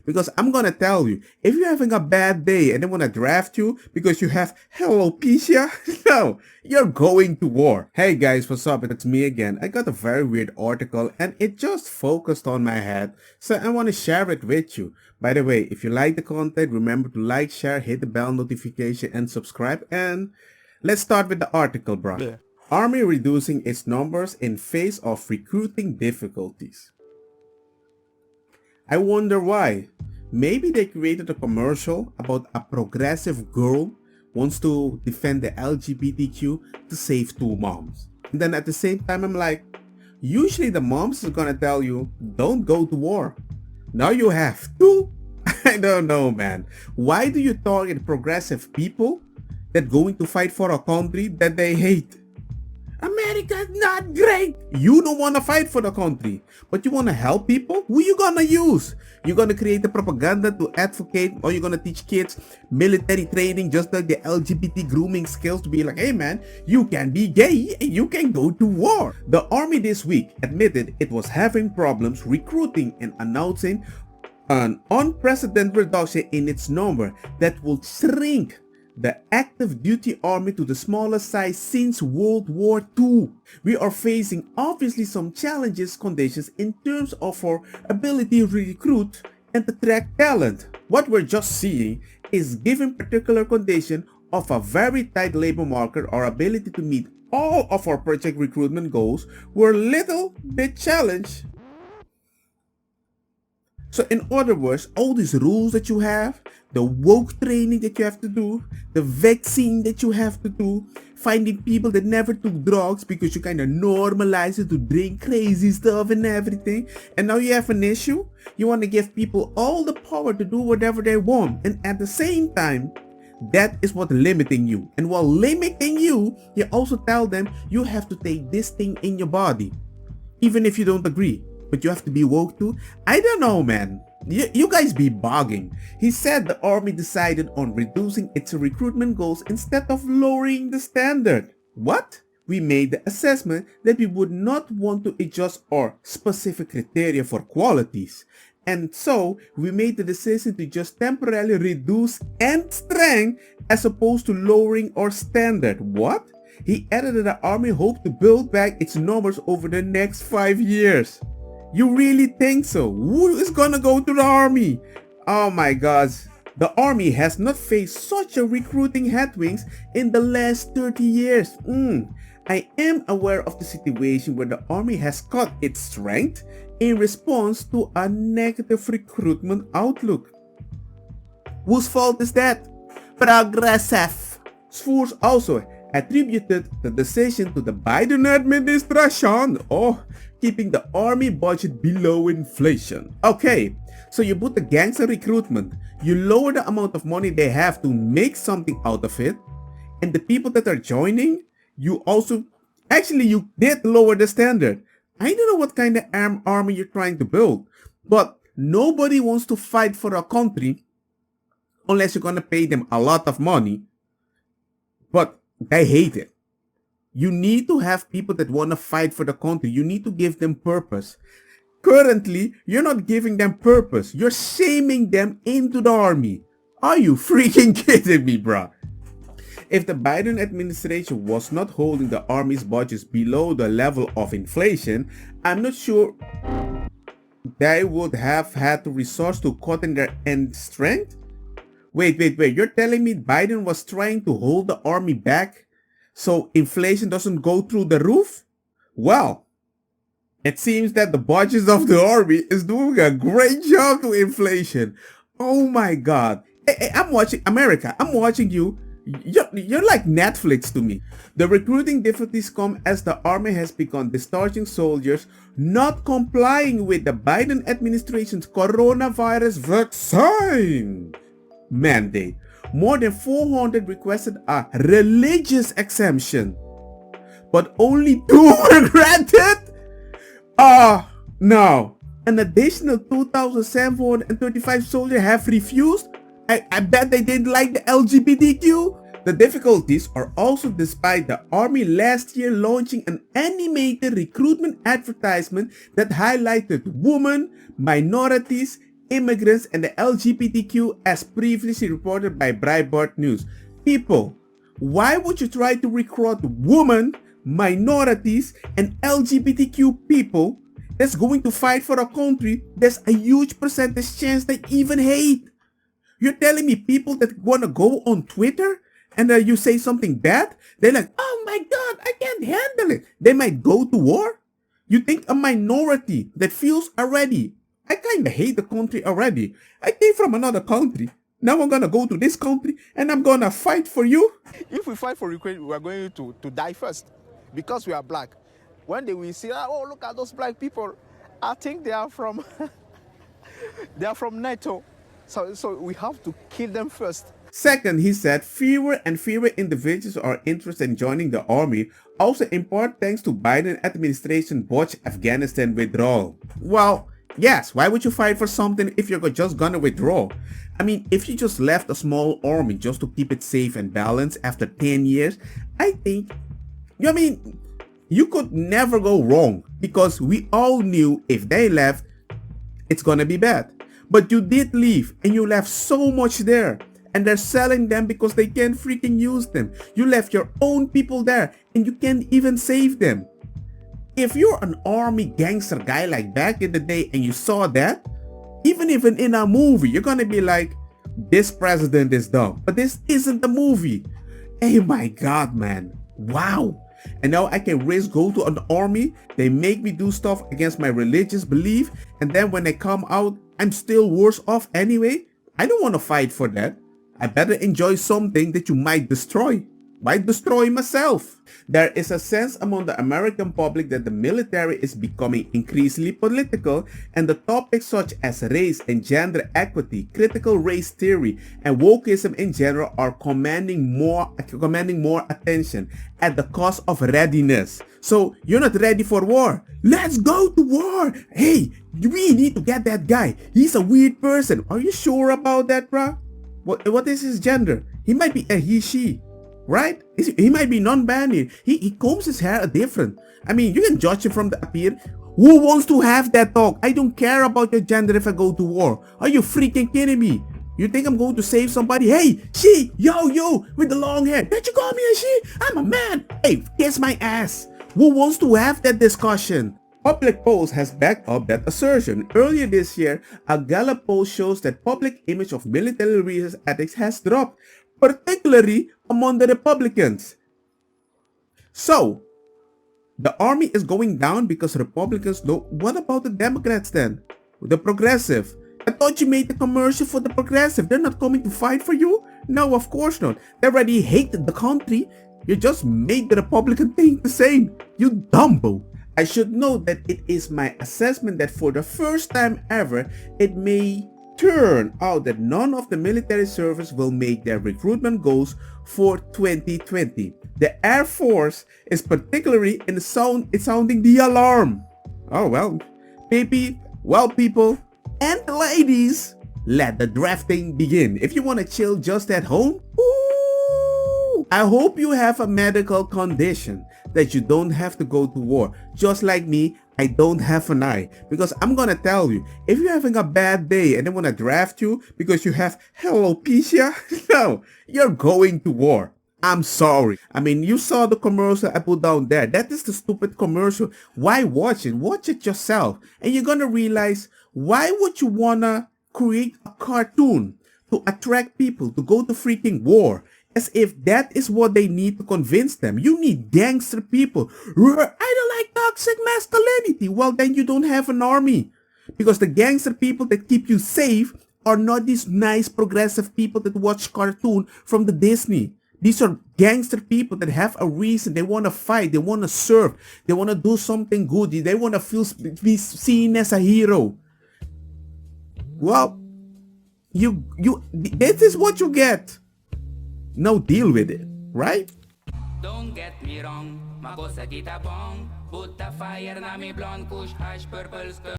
Because I'm gonna tell you, if you're having a bad day and they wanna draft you because you have alopecia, no, you're going to war. Hey guys, what's up? It's me again. I got a very weird article and it just focused on my head, so I wanna share it with you. By the way, if you like the content, remember to like, share, hit the bell notification and subscribe. And let's start with the article, bro. Yeah. Army reducing its numbers in face of recruiting difficulties. I wonder why. Maybe they created a commercial about a progressive girl wants to defend the LGBTQ to save two moms. And then at the same time, I'm like, usually the moms is gonna tell you, don't go to war. Now you have to. I don't know, man. Why do you target progressive people that going to fight for a country that they hate? America's not great. You don't want to fight for the country, but you want to help people? Who you gonna use? You gonna create the propaganda to advocate, or you gonna teach kids military training just like the LGBT grooming skills to be like, hey man, you can be gay and you can go to war. The army this week admitted it was having problems recruiting and announcing an unprecedented reduction in its number that will shrink the active duty army to the smallest size since World War II. We are facing obviously some challenges conditions in terms of our ability to recruit and attract talent. What we're just seeing is given particular condition of a very tight labor market, our ability to meet all of our project recruitment goals were a little bit challenged. So in other words, all these rules that you have, the woke training that you have to do, the vaccine that you have to do, finding people that never took drugs because you kind of normalize it to drink crazy stuff and everything. And now you have an issue. You want to give people all the power to do whatever they want. And at the same time, that is what limiting you. And while limiting you, you also tell them you have to take this thing in your body, even if you don't agree. But you have to be woke too? I don't know, man. You guys be bogging. He said the army decided on reducing its recruitment goals instead of lowering the standard. What? We made the assessment that we would not want to adjust our specific criteria for qualities. And so, we made the decision to just temporarily reduce end strength as opposed to lowering our standard. What? He added that the army hoped to build back its numbers over the next 5 years. You really think so? Who is gonna go to the army? Oh my gosh. The army has not faced such a recruiting headwinds in the last 30 years. I am aware of the situation where the army has cut its strength in response to a negative recruitment outlook. Whose fault is that? Progressive. Schools also attributed the decision to the Biden administration. Keeping the army budget below inflation. Okay, so you put the gangs in recruitment, you lower the amount of money they have to make something out of it, and the people that are joining, you did lower the standard. I don't know what kind of army you're trying to build, but nobody wants to fight for a country unless you're gonna pay them a lot of money, but they hate it. You need to have people that want to fight for the country. You need to give them purpose. Currently, you're not giving them purpose. You're shaming them into the army. Are you freaking kidding me, bruh? If the Biden administration was not holding the army's budgets below the level of inflation, I'm not sure they would have had to resort to cutting their end strength. Wait. You're telling me Biden was trying to hold the army back so inflation doesn't go through the roof? Well, it seems that the budgets of the army is doing a great job to inflation. Oh my God. Hey, I'm watching America. I'm watching you. You're like Netflix to me. The recruiting difficulties come as the army has begun discharging soldiers not complying with the Biden administration's coronavirus vaccine mandate. More than 400 requested a religious exemption, but only 2 were granted? No. An additional 2,735 soldiers have refused? I bet they didn't like the LGBTQ. The difficulties are also despite the army last year launching an animated recruitment advertisement that highlighted women, minorities, immigrants, and the LGBTQ as previously reported by Breitbart News. People, why would you try to recruit women, minorities, and LGBTQ people that's going to fight for a country there's a huge percentage chance they even hate? You're telling me people that want to go on Twitter and you say something bad, they're like, oh my God, I can't handle it. They might go to war? You think a minority that feels already, I kind of hate the country already. I came from another country. Now I'm going to go to this country and I'm going to fight for you? If we fight for Ukraine, we are going to die first because we are black. When they will see, oh, look at those black people. I think they are from, they are from NATO. So we have to kill them first. Second, he said fewer and fewer individuals are interested in joining the army, also in part thanks to Biden administration botched Afghanistan withdrawal. Well, yes, why would you fight for something if you're just gonna withdraw? I mean, if you just left a small army just to keep it safe and balanced after 10 years, I think, you could never go wrong because we all knew if they left, it's gonna be bad. But you did leave and you left so much there. And they're selling them because they can't freaking use them. You left your own people there and you can't even save them. If you're an army gangster guy like back in the day and you saw that, even in a movie, you're gonna be like, this president is dumb. But this isn't the movie. Hey my God, man. Wow. And now I can risk go to an army. They make me do stuff against my religious belief. And then when they come out, I'm still worse off anyway. I don't want to fight for that. I better enjoy something that you might destroy. Might destroy myself. There is a sense among the American public that the military is becoming increasingly political, and the topics such as race and gender equity, critical race theory, and wokeism in general are commanding more attention at the cost of readiness. So you're not ready for war. Let's go to war. Hey, we need to get that guy. He's a weird person. Are you sure about that, bruh? What is his gender? He might be a he, she, right? He might be non-binary. He combs his hair different. I mean, you can judge him from the appearance. Who wants to have that talk? I don't care about your gender if I go to war. Are you freaking kidding me? You think I'm going to save somebody? Hey, she, yo, with the long hair. Did you call me a she? I'm a man. Hey, kiss my ass. Who wants to have that discussion? Public polls has backed up that assertion. Earlier this year, a Gallup poll shows that public image of military research ethics has dropped, particularly among the Republicans. So, the army is going down because Republicans don't. What about the Democrats then? The progressive. I thought you made the commercial for the progressive. They're not coming to fight for you? No, of course not. They already hated the country. You just made the Republican think the same. You dumbo. I should note that it is my assessment that for the first time ever, it may turn out that none of the military service will make their recruitment goals for 2020. The Air Force is particularly sounding the alarm. Oh well, people and ladies, let the drafting begin. If you want to chill just at home, I hope you have a medical condition that you don't have to go to war. Just like me, I don't have an eye. Because I'm gonna tell you, if you're having a bad day and they wanna draft you because you have alopecia, no, you're going to war. I'm sorry. I mean, you saw the commercial I put down there. That is the stupid commercial. Why watch it? Watch it yourself. And you're gonna realize, why would you wanna create a cartoon to attract people to go to freaking war? As if that is what they need to convince them. You need gangster people. I don't like toxic masculinity. Well, then you don't have an army. Because the gangster people that keep you safe are not these nice progressive people that watch cartoon from the Disney. These are gangster people that have a reason. They want to fight. They want to serve. They want to do something good. They want to be seen as a hero. Well, this is what you get. Now deal with it, right? Don't get me wrong, makosa kita bong. Put the fire na me blonde kush hash purple skirt.